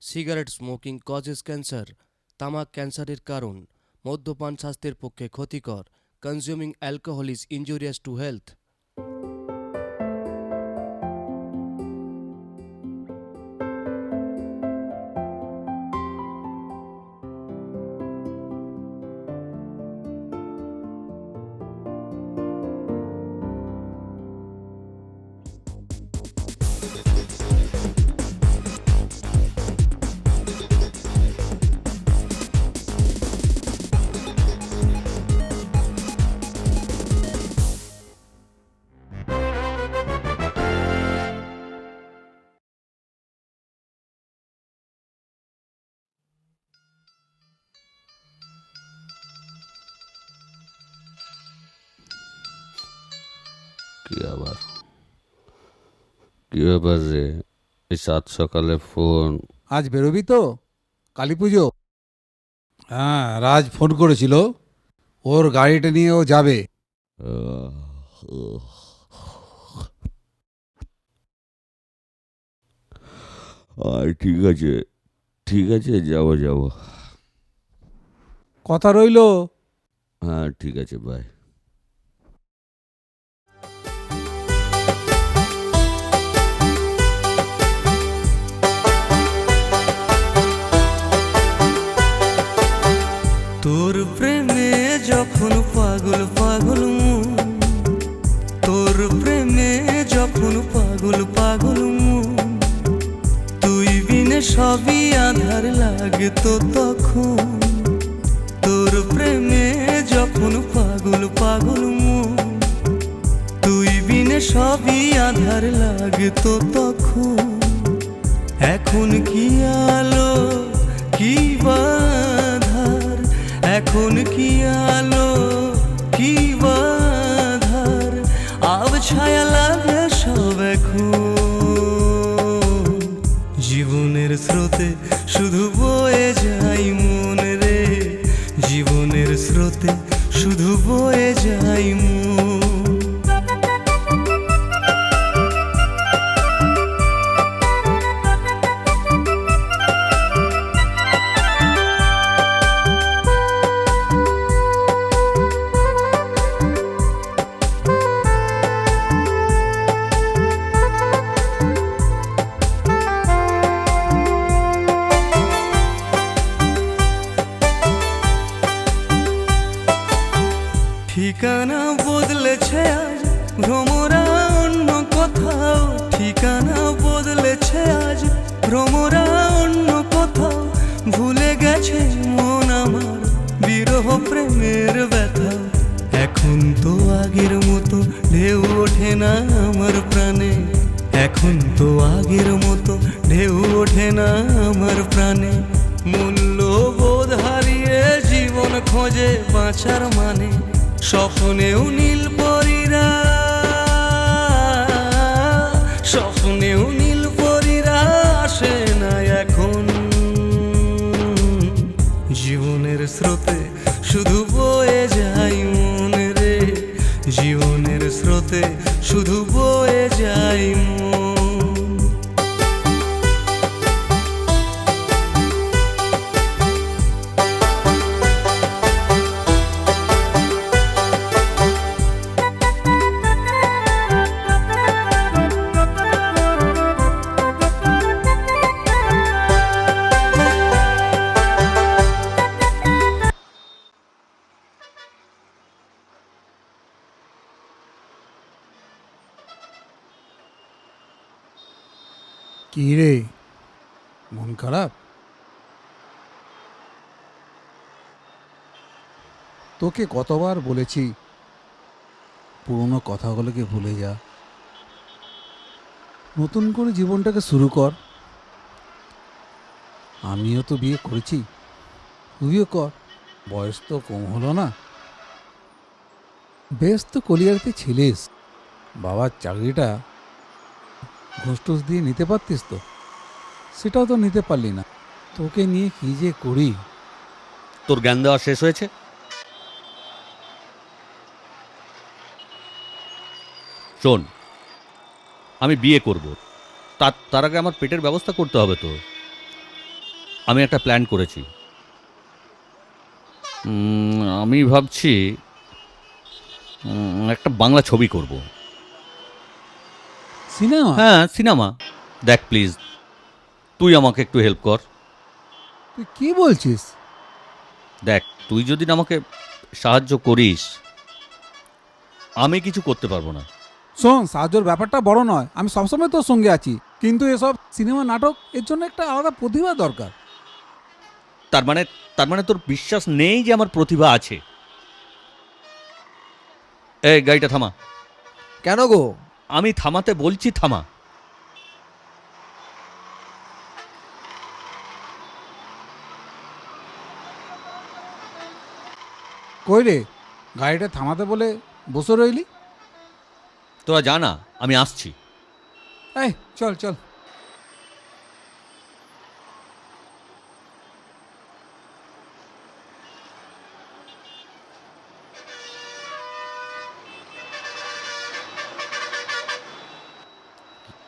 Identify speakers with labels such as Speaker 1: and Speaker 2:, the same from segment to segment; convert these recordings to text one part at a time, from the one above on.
Speaker 1: Cigarette smoking causes cancer. তামাক ক্যান্সারের কারণ। মদ্যপান স্বাস্থ্যের পক্ষে ক্ষতিকর। Consuming alcohol is injurious to health.
Speaker 2: কি আবার কি ব্যাপার রে? এই সাত সকালে ফোন?
Speaker 3: আজ বেরোবি তো? কালী পুজো। হ্যাঁ, রাজ ফোন করেছিল, ওর গাড়িটা নিয়ে ও যাবে।
Speaker 2: ঠিক আছে, ঠিক আছে, যাবো।
Speaker 3: কথা রইলো।
Speaker 2: হ্যাঁ, ঠিক আছে, বাই।
Speaker 4: তোর প্রেমে যখন পাগল পাগল মন, তোর প্রেমে যখন পাগল পাগল মন, তুই বিনে সবই আধার লাগে তো তখন। তোর প্রেমে যখন পাগল পাগল মন, তুই বিনে সবই আধার লাগে তো তখন। এখন কি আলো কি বাধার, এখন কি আলো কি বাধার, আব ছায়া লাগে সব এখন। জীবনের স্রোতে শুধু বয়ে যাই মন রে, জীবনের স্রোতে শুধু বয়ে যাই মন। ঠিকানা বদলেছে আজ ভ্রমরা অন্য কোথাও, ঠিকানা বদলেছে আজ ভ্রমরা অন্য কোথাও। ভুলে গেছে মন আমার বিরহ প্রেমের ব্যথা। এখন তো আগের মতো ঢেউ ওঠে না আমার প্রাণে, এখন তো আগের মতো ঢেউ ওঠে না আমার প্রাণে। মূল্যবোধ হারিয়ে জীবন খোঁজে বাঁচার মানে, স্বপ্নেও নীল পরীরা, স্বপ্নেও নীল পরীরা আসে না এখন। জীবনের স্রোতে শুধু বয়ে যাই মন রে, জীবনের স্রোতে শুধু বয়ে যাই মন।
Speaker 3: কি রে, মন খারাপ? তোকে কতবার বলেছি পুরনো কথাগুলোকে ভুলে যা, নতুন করে জীবনটাকে শুরু কর। আমিও তো বিয়ে করেছি, তুইও কর। বয়স তো কম হলো না। বেশ তো কলিয়ারিতে ছিলিস, বাবার চাকরিটা ঘুষ টুস দিয়ে নিতে পারতিস তো, সেটাও তো নিতে পারলি না। তোকে নিয়ে কি যে করি।
Speaker 2: তোর জ্ঞান দেওয়া শেষ হয়েছে? শোন, আমি বিয়ে করব, তার আগে আমার পেটের ব্যবস্থা করতে হবে তো। আমি একটা প্ল্যান করেছি। আমি ভাবছি একটা বাংলা ছবি করব।
Speaker 3: সিনেমা?
Speaker 2: হ্যাঁ, সিনেমা। দেখ প্লিজ, তুই আমাকে একটু হেল্প কর।
Speaker 3: তুই কি বলছিস?
Speaker 2: দেখ, তুই যদি না আমাকে সাহায্য করিস, আমি কিছু করতে পারবো না।
Speaker 3: শোন, সাহায্যের ব্যাপারটা বড় নয়, আমি সবসময় তোর সঙ্গে আছি, কিন্তু এসব সিনেমা নাটক এর জন্য একটা আলাদা প্রতিভা দরকার।
Speaker 2: তার মানে তোর বিশ্বাস নেই যে আমার প্রতিভা আছে? এই গাড়িটা থামা।
Speaker 5: কেন গো?
Speaker 2: আমি থামাতে বলছি, থামা।
Speaker 3: কই রে, গাড়িটা থামাতে বলে বসে রইলি?
Speaker 2: তোরা জানা আমি আসছি।
Speaker 3: এই চল চল।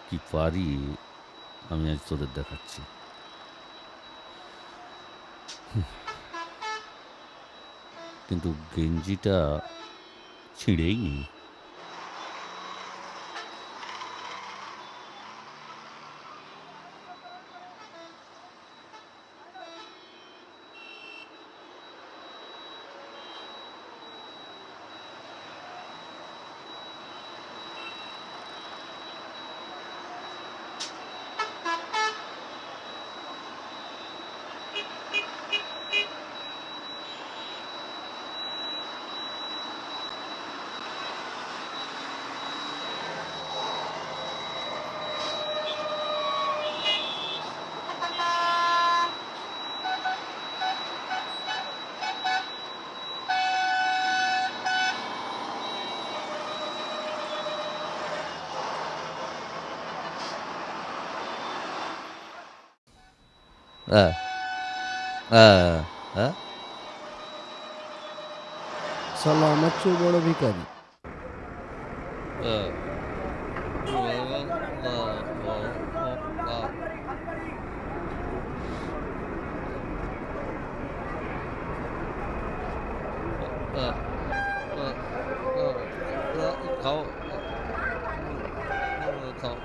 Speaker 2: কি পারি আমি আজ তোদের দেখাচ্ছি। কিন্তু গেঞ্জিটা ছিঁড়েই নি। হ্যাঁ হ্যাঁ হ্যাঁ।
Speaker 1: সালা আমার চেয়ে বড় ভিখারি।
Speaker 2: খাও খাও।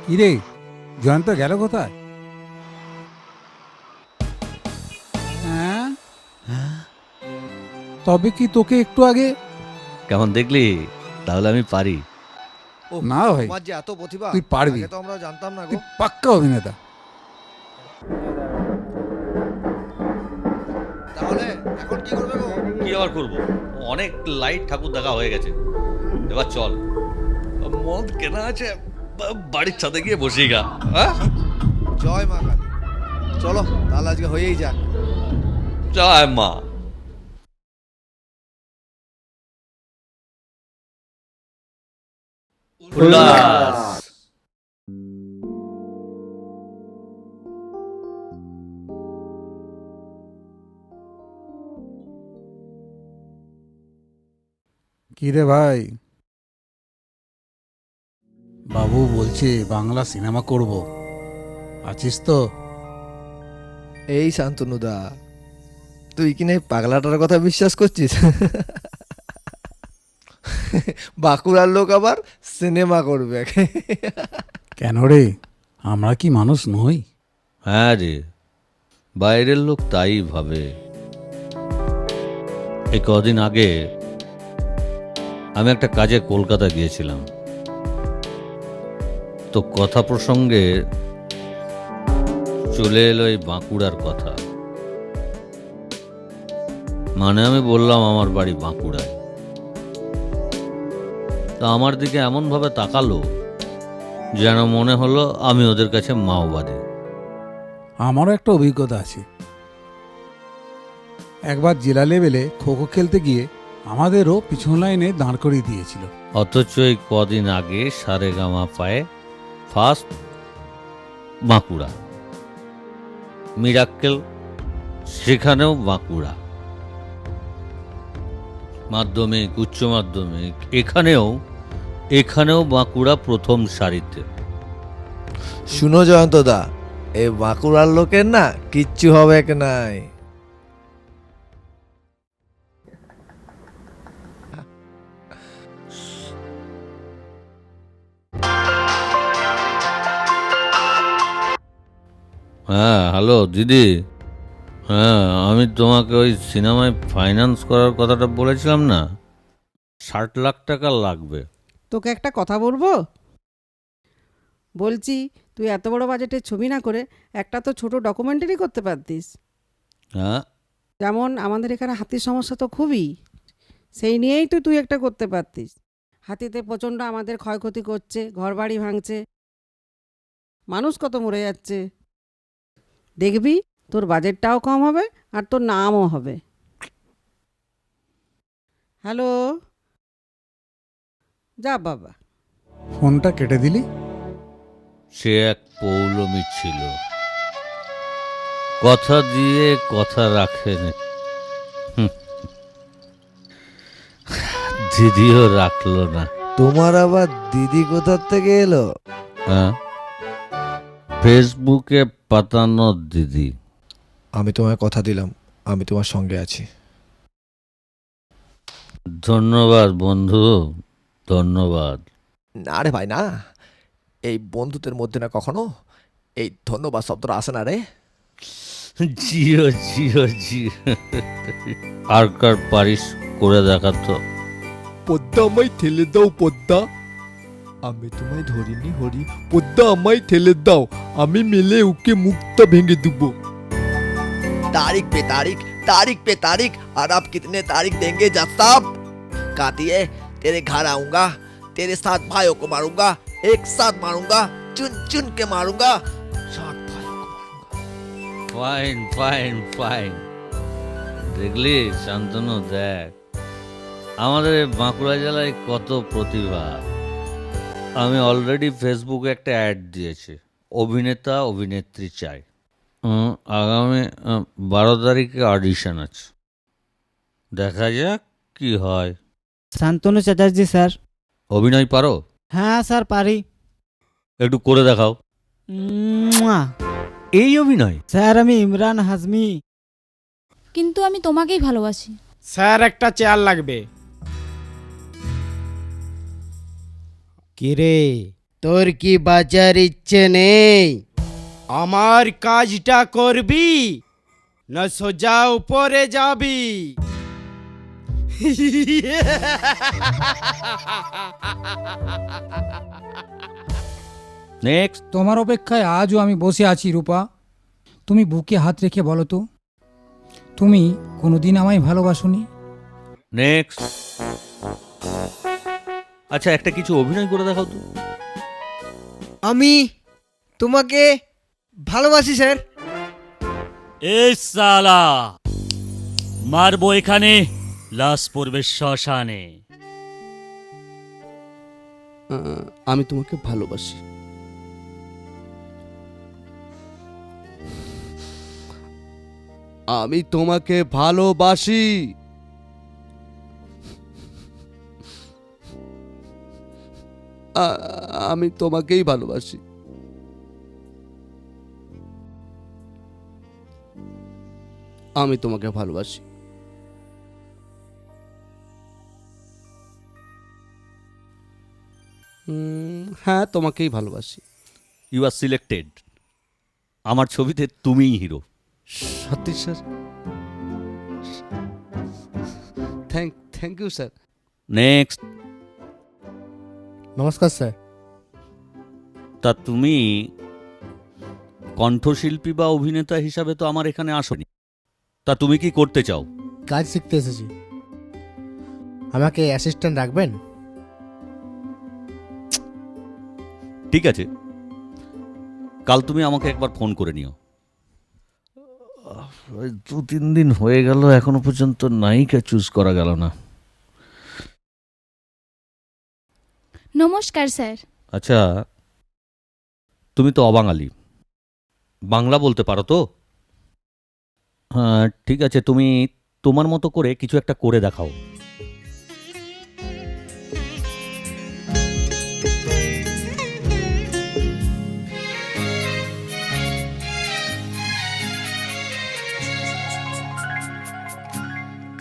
Speaker 3: কিরে, জয়ন্ত গেল কোথায়? হ্যাঁ, তবে কি তোকে একটু আগে?
Speaker 2: কেমন দেখলি? তাহলে আমি পারি।
Speaker 5: ও
Speaker 3: না ভাই,
Speaker 5: তোমার যে এত প্রতিভা,
Speaker 3: তুই পারবি।
Speaker 5: আগে তো আমরা জানতাম না
Speaker 3: তুই
Speaker 5: গো।
Speaker 3: পাক্কা অভিনেতা।
Speaker 5: তাহলে এখন কি করবে গো?
Speaker 2: কি আবার করবো? অনেক লাইট ঠাকুর দেখা হয়ে গেছে, এবার চল। মদ কেনা আছে, বাড়ির ছাদে গিয়ে বসি গা।
Speaker 5: জয় মা কালী। চলো তাহলে আজকে হয়েই যাক।
Speaker 2: জয় মা। উল্লাস।
Speaker 3: কি রে ভাই? বাবু বলছে বাংলা সিনেমা করব, আছিস তো?
Speaker 5: এই শান্তনুদা, তুই কি না এই পাগলাটার কথা বিশ্বাস করছিস? বাঁকুড়ার লোক আবার সিনেমা করবে।
Speaker 3: কেন রে, আমরা কি মানুষ নই?
Speaker 2: হ্যাঁ রে, বাইরের লোক তাই ভাবে। এই কদিন আগে আমি একটা কাজে কলকাতা গিয়েছিলাম, তো কথা প্রসঙ্গে চলে এলো এই বাঁকুড়ার কথা। মানে আমি বললাম আমার বাড়ি বাঁকুড়ায়। তা আমার দিকে এমনভাবে তাকালো যেন মনে হলো আমি ওদের কাছে মাওবাদী।
Speaker 3: আমারও একটা অভিজ্ঞতা আছে। একবার জেলা লেভেলে খোখো খেলতে গিয়ে আমাদেরও পিছন লাইনে দাঁড় করিয়ে দিয়েছিল।
Speaker 2: অথচ এই কদিন আগে সারেগামা পায়ে ফার্স্ট বাঁকুড়া, মিরাক্কেল সেখানেও বাঁকুড়া, মাধ্যমিক উচ্চ মাধ্যমিক এখানেও বাঁকুড়া প্রথম সারিতে।
Speaker 5: শুনো জয়ন্ত দা, এই বাঁকুড়ার লোকের না কিচ্ছু হবে নাই।
Speaker 2: হ্যাঁ হ্যালো দিদি, হ্যাঁ আমি তোমাকে ওই সিনেমায় ফাইন্যান্স করার কথাটা বলেছিলাম না, 60 লাখ টাকা লাগবে।
Speaker 6: তোকে একটা কথা বলবো? বলছি, তুই এত বড় বাজেটের ছবি না করে একটা তো ছোট ডকুমেন্টারি করতে পারতিস।
Speaker 2: হ্যাঁ
Speaker 6: যেমন আমাদের এখানে হাতির সমস্যা তো খুবই, সেই নিয়েই তো তুই একটা করতে পারতিস। হাতিতে প্রচণ্ড আমাদের ক্ষয়ক্ষতি করছে, ঘরবাড়ি ভাঙছে, মানুষ কত মরে যাচ্ছে। দেখবি তোর বাজেটটাও কম হবে আর তোর নামও হবে। হ্যালো, যা বাবা।
Speaker 3: ফোনটা কেটে দিলি?
Speaker 2: সে এক পৌলমী ছিল, কথা দিয়ে কথা রাখেনি। দিদিও রাখলো না।
Speaker 5: তোমার আবার দিদি কোথার থেকে এলো?
Speaker 2: হ্যাঁ, ফেসবুকে পাতানো দিদি।
Speaker 5: আমি তোমায় কথা দিলাম, আমি তোমার সঙ্গে আছি।
Speaker 2: ধন্যবাদ বন্ধু, ধন্যবাদ।
Speaker 5: না রে ভাই না, এই বন্ধুদের মধ্যে না কখনো এই ধন্যবাদ শব্দটা আসে না রে।
Speaker 2: জিও জিও জিও। আর কার পারিস করে দেখাতো?
Speaker 5: পদ্মা আমায় ঠেলে দাও পদ্মা, আমি তোমায় ধরিনি হরি, পদ্মা আমায় ঠেলে দাও, আমি মিলে ওকে মুক্তা ভেঙে দেব। तारीख पे तारीख और आप कितने तारीख देंगे जज साहब? कातिए, तेरे घर आऊंगा, तेरे 7 भाइयों को मारूंगा, एक साथ मारूंगा, चुन चुन के मारूंगा, 7 भाइयों को मारूंगा।
Speaker 2: Fine fine fine. দেখলি শান্তনু, দেখ আমাদের এই বাঁকুড়া জেলায় কত প্রতিভা। আমি অলরেডি ফেসবুকে একটা অ্যাড দিয়েছি, অভিনেতা অভিনেত্রী চাই। আগামী 12 তারিখে অডিশন আছে, দেখা যাক কি হয়।
Speaker 7: শান্তনু চ্যাটার্জি স্যার।
Speaker 2: অভিনয় পারো?
Speaker 7: হ্যাঁ স্যার পারি।
Speaker 2: একটু করে দেখাও।
Speaker 7: মুয়া।
Speaker 2: এই অভিনয়?
Speaker 7: স্যার আমি ইমরান হাজমি।
Speaker 8: কিন্তু আমি তোমাকেই ভালোবাসি।
Speaker 9: স্যার একটা চেয়ার লাগবে।
Speaker 7: কিরে তোর কি বাঁচার ইচ্ছে নেই?
Speaker 9: আমার কাজটা করবি না সোজা উপরে যাবি?
Speaker 2: নেক্সট।
Speaker 10: তোমার অপেক্ষায় আজও আমি বসে আছি রূপা। তুমি বুকে হাত রেখে বলো তো, তুমি কোনোদিন আমায় ভালোবাসোনি?
Speaker 2: নেক্সট। আচ্ছা একটা কিছু অভিনয় করে দেখাও তো।
Speaker 7: আমি তোমাকে ভালোবাসি স্যার।
Speaker 11: এই সালা মারবো এখানে, লাশ পড়বে শ্মশানে।
Speaker 1: আমি তোমাকে ভালোবাসি। আমি তোমাকে ভালোবাসি। আমি তোমাকেই ভালোবাসি। আমি তোমাকে ভালোবাসি। হ্যাঁ, তোমাকেই ভালোবাসি।
Speaker 2: You are selected. আমার ছবিতে তুমিই হিরো।
Speaker 1: সত্যি sir?
Speaker 5: Thank you sir.
Speaker 2: Next.
Speaker 5: নমস্কার স্যার।
Speaker 2: তা তুমি কণ্ঠশিল্পী বা অভিনেতা হিসাবে তো আমার এখানে আসোনি, তা তুমি কি করতে চাও?
Speaker 5: কাজ শিখতে এসেছি, আমাকে অ্যাসিস্ট্যান্ট রাখবেন?
Speaker 2: ঠিক আছে, কাল তুমি আমাকে একবার ফোন করে নিও। 2-3 দিন হয়ে গেল, এখনো পর্যন্ত নায়িকা চুজ করা গেল না।
Speaker 8: নমস্কার স্যার।
Speaker 2: আচ্ছা, তুমি তো অবাঙালি, বাংলা বলতে পারো তো? হ্যাঁ ঠিক আছে, তুমি তোমার মতো করে কিছু একটা করে দেখাও।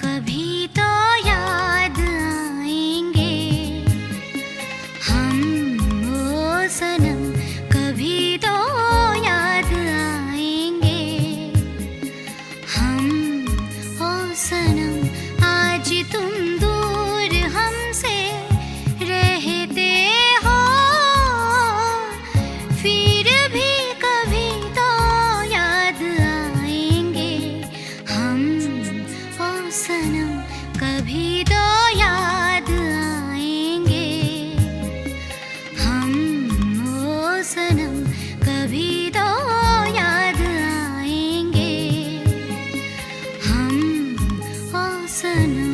Speaker 8: कभी तो याद आएंगे हम ओ सनम, कभी तो याद आएंगे हम ओ सनम। आज तुम दूर हमसे रहते हो, फिर भी कभी तो याद आएंगे हम ओ सनम, कभी तो याद आएंगे हम ओ सनम, कभी तो याद आएंगे हम ओ सनम।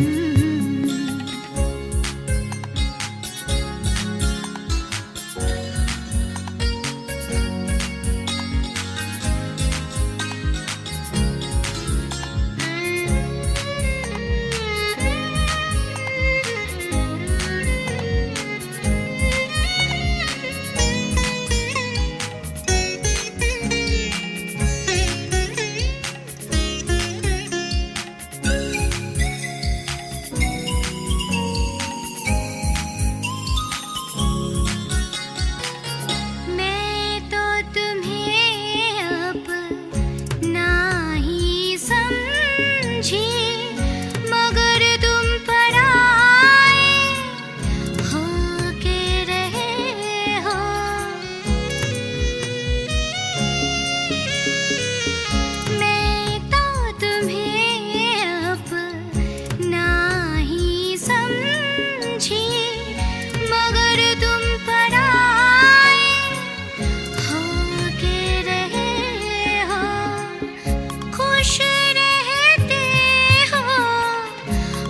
Speaker 8: मैं तो तुम्हें अपना ही समझी, मगर तुम पराए हो के रहे हो। मैं तो तुम्हें अपना ही समझी, मगर तुम पराए हो के रहे हो। खुश रहते हो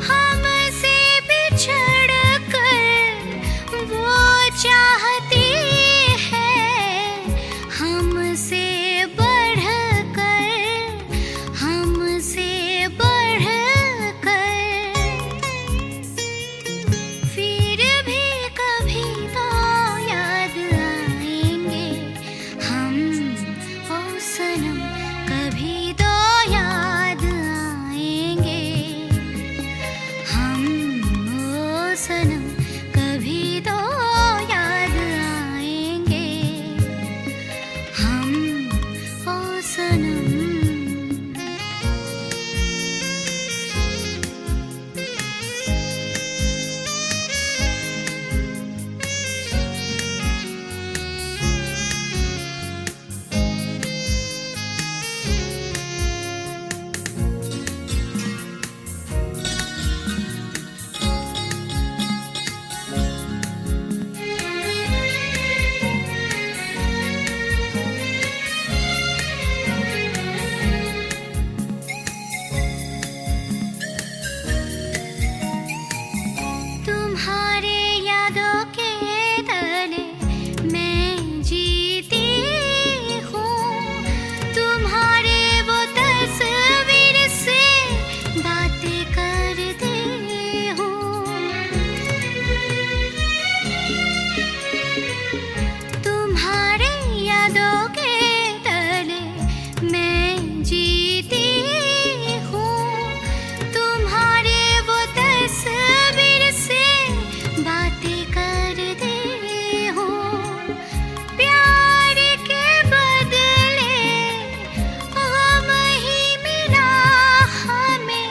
Speaker 8: हमसे बिछड़ कर, वो चाहती है हमसे बढ़ कर, हमसे बढ़ कर। फिर भी कभी तो याद आएंगे हम ओ सनम, कभी तो याद आएंगे हम ओ सनम, कभी तो याद आएंगे हम ओ सनम। तुम्हारे यादों के तले मैं जीती हूँ, तुम्हारे वो तस्वीर से बातें करती हूँ। तुम्हारे यादों के तले मैं जीती हूँ, तुम्हारे वो तस्वीर से बातें करती हूँ। प्यार के बदले गम ही मिला हमें,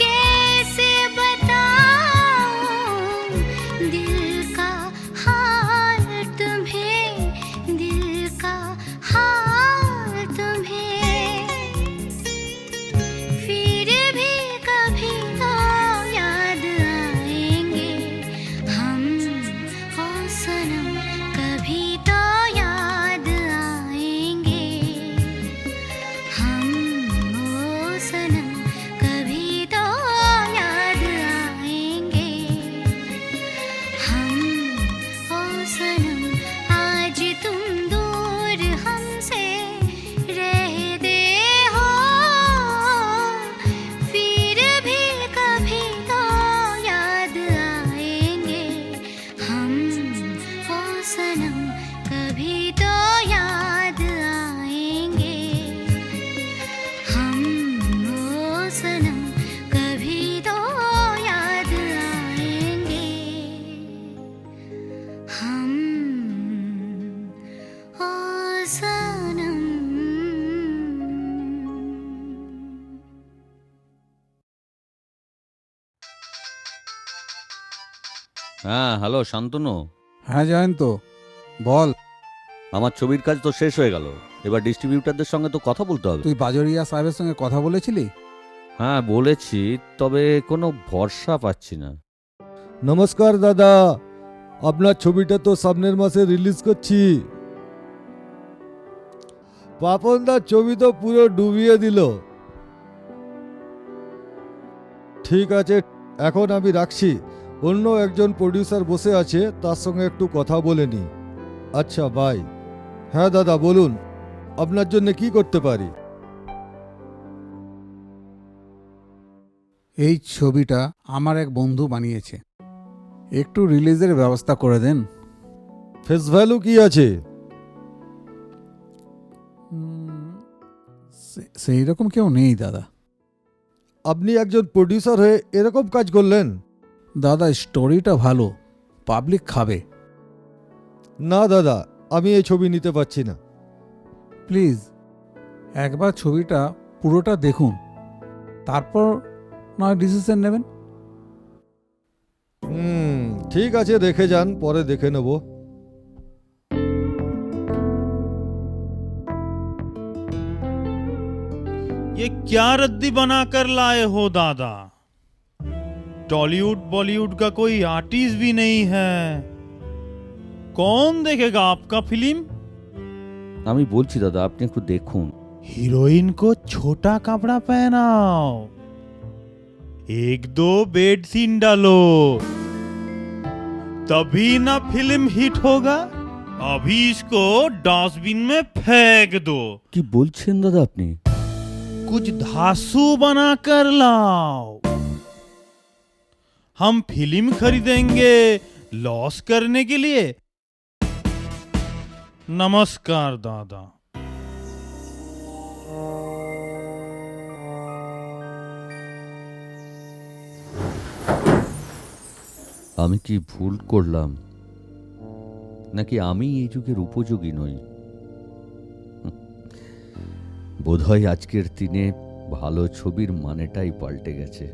Speaker 8: कैसे
Speaker 2: হ্যাঁ হ্যালো শান্তনু।
Speaker 3: হ্যাঁ জয়ন্ত, বল।
Speaker 2: আমার ছবির কাজ তো শেষ হয়ে গেল, এবার ডিস্ট্রিবিউটারদের সঙ্গে তো কথা বলতে হবে।
Speaker 3: তুই বাজরিয়া সাহেবের সঙ্গে কথা বলেছিলি?
Speaker 2: হ্যাঁ বলেছি, তবে কোনো ভরসা পাচ্ছি না।
Speaker 5: নমস্কার দাদা, আপনার ছবিটা তো সামনের মাসে রিলিজ করছি। পাপনদার ছবি তো পুরো ডুবিয়ে দিল। ঠিক আছে, এখন আমি রাখছি, অন্য একজন প্রডিউসার বসে আছে, তার সঙ্গে একটু কথা বলে নি। আচ্ছা বাই। হ্যাঁ দাদা বলুন, আপনার জন্য কি করতে পারি?
Speaker 3: এই ছবিটা আমার এক বন্ধু বানিয়েছে, একটু রিলিজের ব্যবস্থা করে দেন।
Speaker 5: ফেস ভ্যালু কি আছে?
Speaker 3: সেই রকম কেউ নেই দাদা।
Speaker 5: আপনি একজন প্রডিউসার হয়ে এরকম কাজ করলেন?
Speaker 3: দাদা স্টোরিটা ভালো, পাবলিক খাবে।
Speaker 5: না দাদা, আমি এই ছবি নিতে পারছি না।
Speaker 3: প্লিজ একবার ছবিটা পুরোটা দেখুন, তারপর নয় ডিসিশন নেবেন।
Speaker 5: ঠিক আছে, দেখে যান, পরে দেখে নেব।
Speaker 12: ये क्या रद्दी बना कर लाए हो दादा? टॉलीवुड बॉलीवुड का कोई आर्टिस्ट भी नहीं है, कौन देखेगा आपका फिल्म?
Speaker 2: আমি বলছি দাদা, আপনি একটু দেখুন।
Speaker 12: हीरोइन को छोटा कपड़ा पहनाओ, एक दो बेड सीन डालो, तभी ना फिल्म हिट होगा। अभी इसको डस्टबिन में फेंक दो।
Speaker 2: কি বলছেন দাদা আপনি?
Speaker 12: कुछ धांसू बना कर लाओ, हम फिल्म खरीदेंगे लॉस करने के लिए? नमस्कार दादा।
Speaker 2: আমি কি ভুল করলাম, নাকি আমি এই যুগের উপযোগী নই? বোধহয় আজকের দিনে ভালো ছবির মানেটাই পাল্টে গেছে।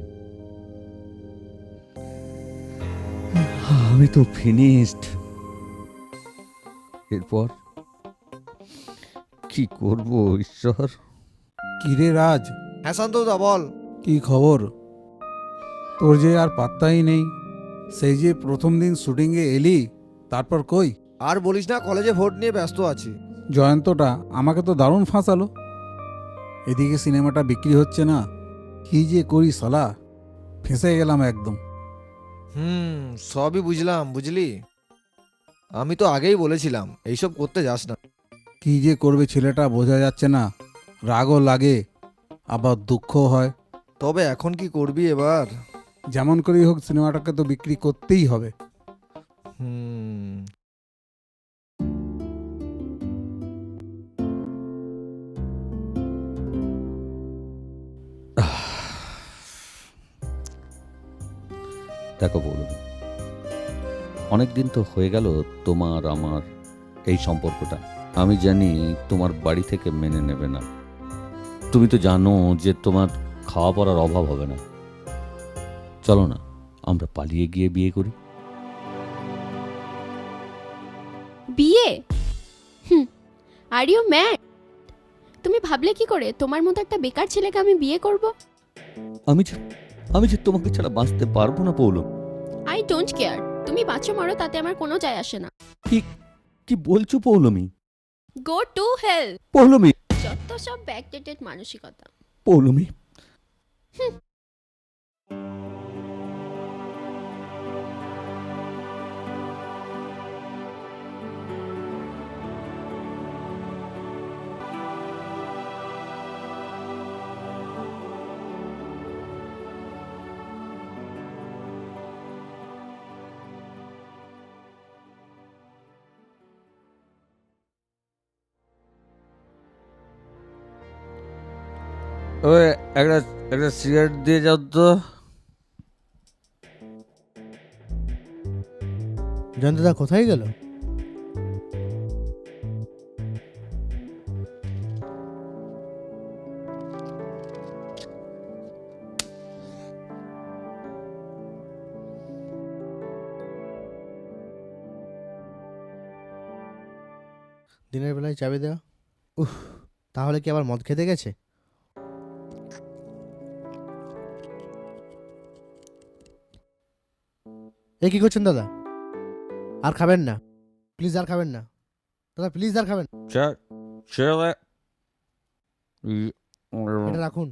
Speaker 2: আমি তো ফিনিশড। এরপর কি করব ঈশ্বর?
Speaker 3: কিরে রাজ,
Speaker 5: হ্যাঁ শান্তদা বল।
Speaker 3: কি খবর? তোর যে আর পাত্তাই নেই। সেই যে প্রথম দিন শুটিংয়ে এলি, তারপর কই?
Speaker 5: আর বলিস না, কলেজে ভোট নিয়ে ব্যস্ত আছি।
Speaker 3: জয়ন্তটা আমাকে তো দারুণ ফাঁসালো। এদিকে সিনেমাটা বিক্রি হচ্ছে না, কি যে করি শালা, ফেঁসে গেলাম একদম।
Speaker 5: সবই বুঝলাম, বুঝলি, আমি তো আগেই বলেছিলাম এইসব করতে যাস না।
Speaker 3: কি যে করবে ছেলেটা বোঝা যাচ্ছে না, রাগও লাগে আবার দুঃখ হয়।
Speaker 5: তবে এখন কি করবি এবার?
Speaker 3: যেমন করেই হোক সিনেমাটাকে তো বিক্রি করতেই হবে।
Speaker 2: দেখো বলুন, অনেকদিন তো হয়ে গেল তোমার আমার এই সম্পর্কটা। আমি জানি তোমার বাড়ি থেকে মেনে নেবে না। তুমি তো জানো যে তোমার খাওয়া পড়ার অভাব হবে না। চলো না, আমরা পালিয়ে গিয়ে বিয়ে করি।
Speaker 8: বিয়ে? Are you mad? তুমি ভাবলে কি করে তোমার মতো একটা বেকার ছেলেকে আমি বিয়ে করব?
Speaker 2: আমি যে তোমাকে ছাড়া বাঁচতে পারবো না পৌলম।
Speaker 8: আই ডোন্ট কেয়ার, তুমি বাঁচো মরো তাতে আমার কোনো যায় আসে না।
Speaker 2: কি বলছো Poulami?
Speaker 8: Go to hell.
Speaker 2: Poulami,
Speaker 8: যত সব ব্যাকডেটেড মানসিকতা।
Speaker 2: পৌলমী, ওই একটা সিগারেট দিয়ে যাও তো।
Speaker 9: জয়ন্তদা কোথায় গেল? দিনের বেলায় চাবি দেওয়া, উফ, তাহলে কি আবার মদ খেতে গেছে? এ কি করছেন দাদা? আর খাবেন না প্লিজ, আর খাবেন না দাদা, প্লিজ আর খাবেন।
Speaker 2: ছেলে
Speaker 9: এটা রাখুন,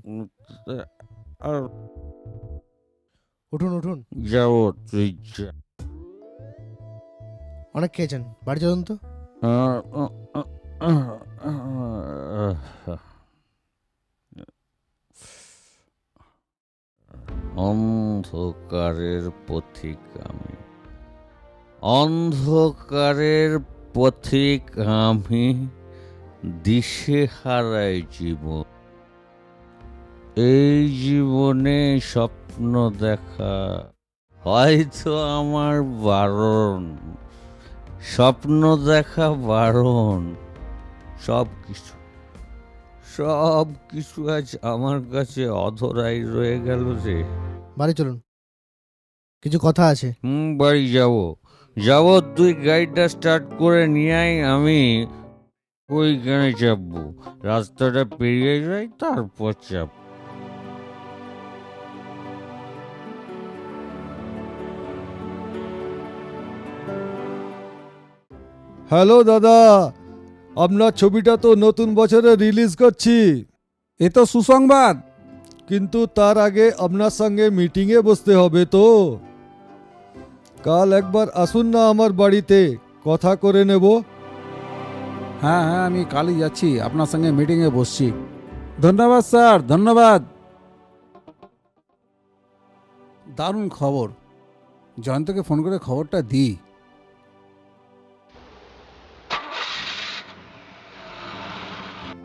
Speaker 9: উঠুন উঠুন,
Speaker 2: যাও তুই যা।
Speaker 9: অনেক খেয়েছেন, বাড়ি চলুন তো।
Speaker 2: অন্ধকারের পথিক আমি, অন্ধকারের পথিক আমি, দিশে হারাই জীবন। এই জীবনে স্বপ্ন দেখা হয়তো আমার বারণ, স্বপ্ন দেখা বারণ। সব কিছু আজ আমার কাছে অধরাই রয়ে গেল রে।
Speaker 9: বাড়ি চলুন, কিছু কথা আছে।
Speaker 2: বাড়ি যাব, তুই গাড়িটা স্টার্ট করে নিয়ে আয়, আমি ওইখানে চাপবো। রাস্তাটা পেরিয়ে যাই, তারপর চাপ।
Speaker 5: হ্যালো দাদা, আপনার ছবিটা তো নতুন বছরে রিলিজ করছি,
Speaker 3: এ তো সুসংবাদ।
Speaker 5: কিন্তু তার আগে আপনার সঙ্গে মিটিংয়ে বসতে হবে তো। কাল একবার আসুন না আমার বাড়িতে, কথা করে নেব।
Speaker 3: হ্যাঁ হ্যাঁ, আমি কালই যাচ্ছি, আপনার সঙ্গে মিটিংয়ে বসছি। ধন্যবাদ স্যার, ধন্যবাদ। দারুণ খবর, জয়ন্তকে ফোন করে খবরটা দিই।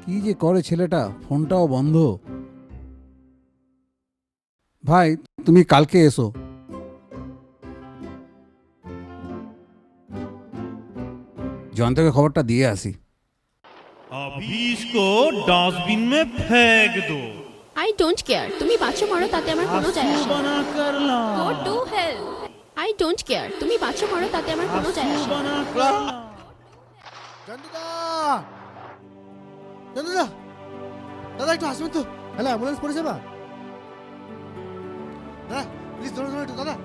Speaker 3: কি যে করে ছেলেটা, ফোনটাও বন্ধ। ভাই তুমি কালকে এসো। জয়ন্তকে খবরটা দিয়ে আসি।
Speaker 12: अभी इसको डस्टबिन में फेंक दो।
Speaker 8: আই ডোন্ট কেয়ার, তুমি বাচ্চা মারো তাতে আমার কোনো যায় আসে না।
Speaker 12: बना कर ला।
Speaker 8: Go to hell. I don't care, তুমি বাচ্চা মারো তাতে আমার কোনো যায় আসে না।
Speaker 12: बना कर ला।
Speaker 9: জয়ন্তদা, জয়ন্তদা, দাদা একটু আসবেন তো। হ্যালো, অ্যাম্বুলেন্স পরিষেবা? দাদা প্লিজ ধরুন ধরুন একটু, দাদা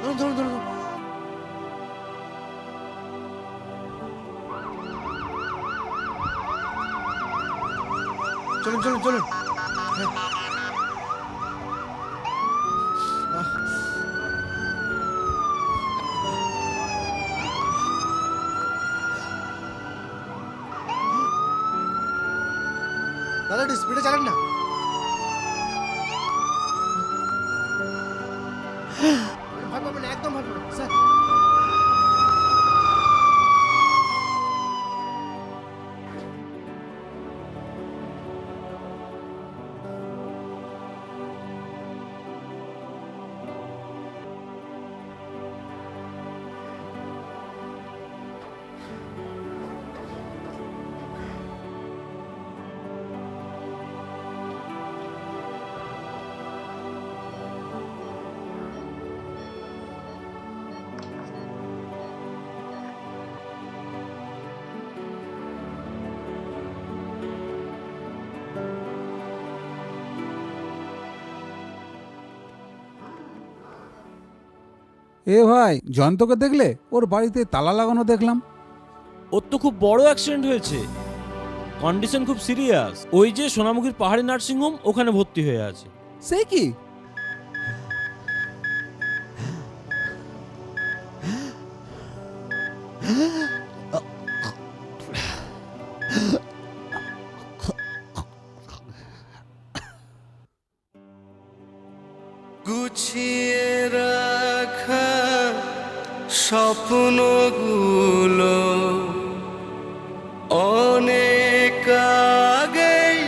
Speaker 9: ধরুন ধরুন ধরুন। চলুন চলুন চলুন। হ্যাঁ। দাদা একটু স্পিডে চালান না। ভয় পাবেন না, একদম ভয় পাবেন না, স্যার।
Speaker 3: এ ভাই, জয়ন্তকে দেখলে? ওর বাড়িতে তালা লাগানো দেখলাম।
Speaker 13: ওর তো খুব বড় অ্যাক্সিডেন্ট হয়েছে, কন্ডিশন খুব সিরিয়াস। ওই যে সোনামুখীর পাহাড়ি নার্সিংহোম, ওখানে ভর্তি হয়ে আছে।
Speaker 3: সে কি?
Speaker 4: গুছিয়ে রাখা স্বপ্নগুলো অনেক আগেই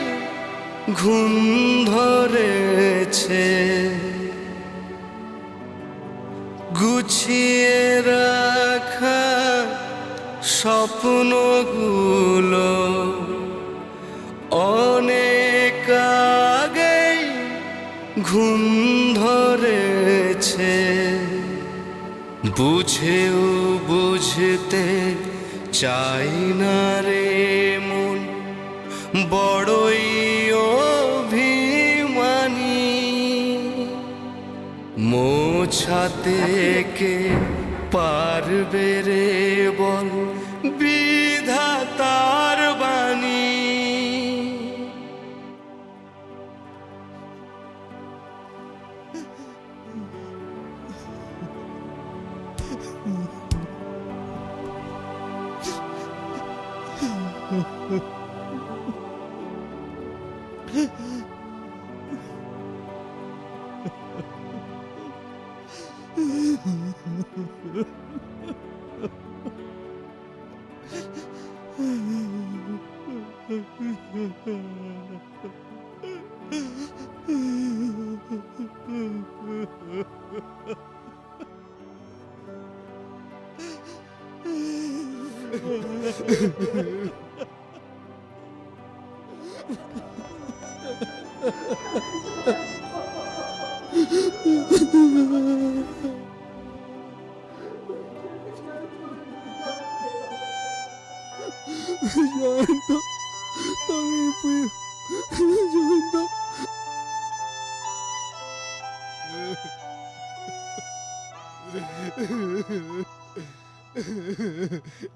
Speaker 4: ঘুম ধরেছে। গুছিয়ে রাখা স্বপ্নগুলো অনেক আগেই ঘুম ধরেছে। বুঝেও বুঝতে চাই না রে মন বড়ই অভিমানী, মোছাতে কে পারবে রে বল বিধাতার বাণী।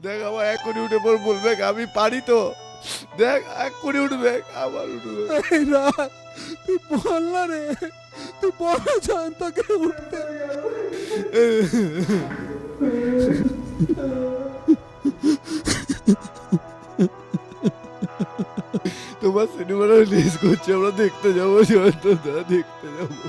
Speaker 5: দেখ আমার এক্ষুনি উঠে পর বলবে আমি পারি তো, দেখ এক্ষুনি উঠবে আবার উঠবে। তুই বল না রে, তুই বল জয়ন্তকে উঠতে। তোমার সিনেমাটা রিলিজ করছে, আমরা দেখতে যাবো জয়ন্ত দা, দেখতে যাবো।